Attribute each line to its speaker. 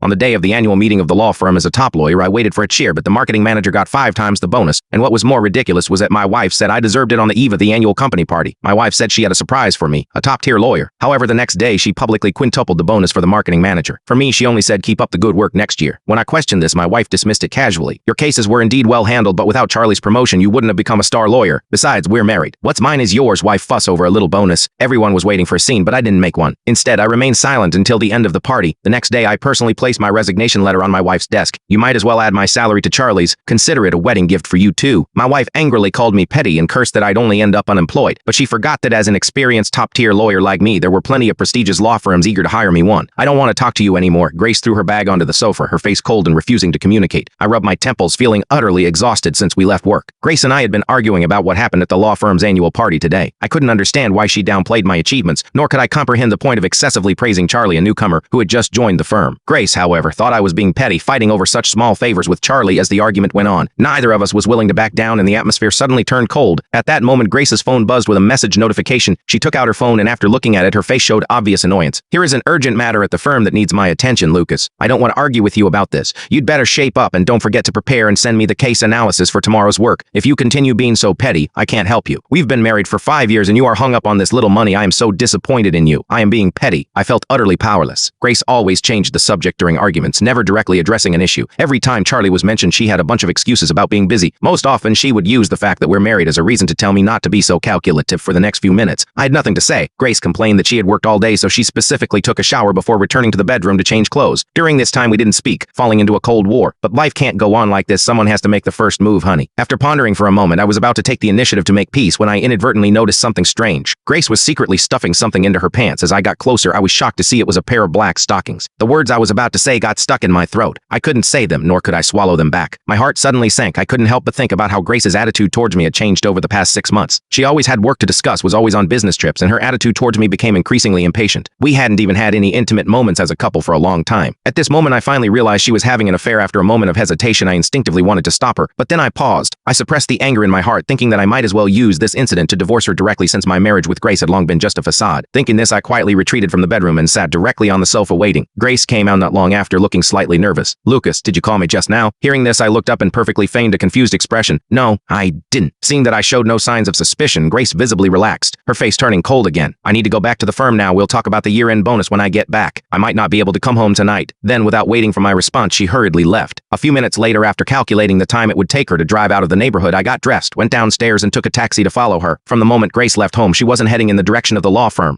Speaker 1: On the day of the annual meeting of the law firm as a top lawyer, I waited for a cheer, but the marketing manager got 5 times the bonus. And what was more ridiculous was that my wife said I deserved it on the eve of the annual company party. My wife said she had a surprise for me, a top-tier lawyer. However, the next day, she publicly quintupled the bonus for the marketing manager. For me, she only said keep up the good work next year. When I questioned this, my wife dismissed it casually. Your cases were indeed well handled, but without Charlie's promotion, you wouldn't have become a star lawyer. Besides, we're married. What's mine is yours. Why fuss over a little bonus? Everyone was waiting for a scene, but I didn't make one. Instead, I remained silent until the end of the party. The next day, I personally placed my resignation letter on my wife's desk. You might as well add my salary to Charlie's. Consider it a wedding gift for you too. My wife angrily called me petty and cursed that I'd only end up unemployed, but she forgot that as an experienced top-tier lawyer like me, there were plenty of prestigious law firms eager to hire me. I don't want to talk to you anymore. Grace threw her bag onto the sofa, her face cold and refusing to communicate. I rubbed my temples, feeling utterly exhausted since we left work. Grace and I had been arguing about what happened at the law firm's annual party today. I couldn't understand why she downplayed my achievements, nor could I comprehend the point of excessively praising Charlie, a newcomer who had just joined the firm. Grace, however, thought I was being petty, fighting over such small favors with Charlie as the argument went on. Neither of us was willing to back down, and the atmosphere suddenly turned cold. At that moment, Grace's phone buzzed with a message notification. She took out her phone, and after looking at it, her face showed obvious annoyance. Here is an urgent matter at the firm that needs my attention, Lucas. I don't want to argue with you about this. You'd better shape up and don't forget to prepare and send me the case analysis for tomorrow's work. If you continue being so petty, I can't help you. We've been married for 5 years and you are hung up on this little money. I am so disappointed in you. I am being petty. I felt utterly powerless. Grace always changed the subject during arguments, never directly addressing an issue. Every time Charlie was mentioned, she had a bunch of excuses about being busy. Most often, she would use the fact that we're married as a reason to tell me not to be so calculative for the next few minutes. I had nothing to say. Grace complained that she had worked all day, so she specifically took a shower before returning to the bedroom to change clothes. During this time, we didn't speak, falling into a cold war. But life can't go on like this. Someone has to make the first move, honey. After pondering for a moment, I was about to take the initiative to make peace when I inadvertently noticed something strange. Grace was secretly stuffing something into her pants. As I got closer, I was shocked to see it was a pair of black stockings. The words I was about to say got stuck in my throat. I couldn't say them, nor could I swallow them back. My heart suddenly sank. I couldn't help but think about how Grace's attitude towards me had changed over the past 6 months. She always had work to discuss, was always on business trips, and her attitude towards me became increasingly impatient. We hadn't even had any intimate moments as a couple for a long time. At this moment, I finally realized she was having an affair. After a moment of hesitation, I instinctively wanted to stop her, but then I paused. I suppressed the anger in my heart, thinking that I might as well use this incident to divorce her directly, since my marriage with Grace had long been just a facade. Thinking this, I quietly retreated from the bedroom and sat directly on the sofa waiting. Grace came out not long after, looking slightly nervous. "Lucas, did you call me just now?" Hearing this, I looked up and perfectly feigned a confused expression. "No, I didn't." Seeing that I showed no signs of suspicion, Grace visibly relaxed, her face turning cold again. "I need to go back to the firm now. We'll talk about the year-end bonus when I get back. I might not be able to come home tonight." Then, without waiting for my response, she hurriedly left. A few minutes later, after calculating the time it would take her to drive out of the neighborhood, I got dressed, went downstairs, and took a taxi to follow her. From the moment Grace left home, she wasn't heading in the direction of the law firm.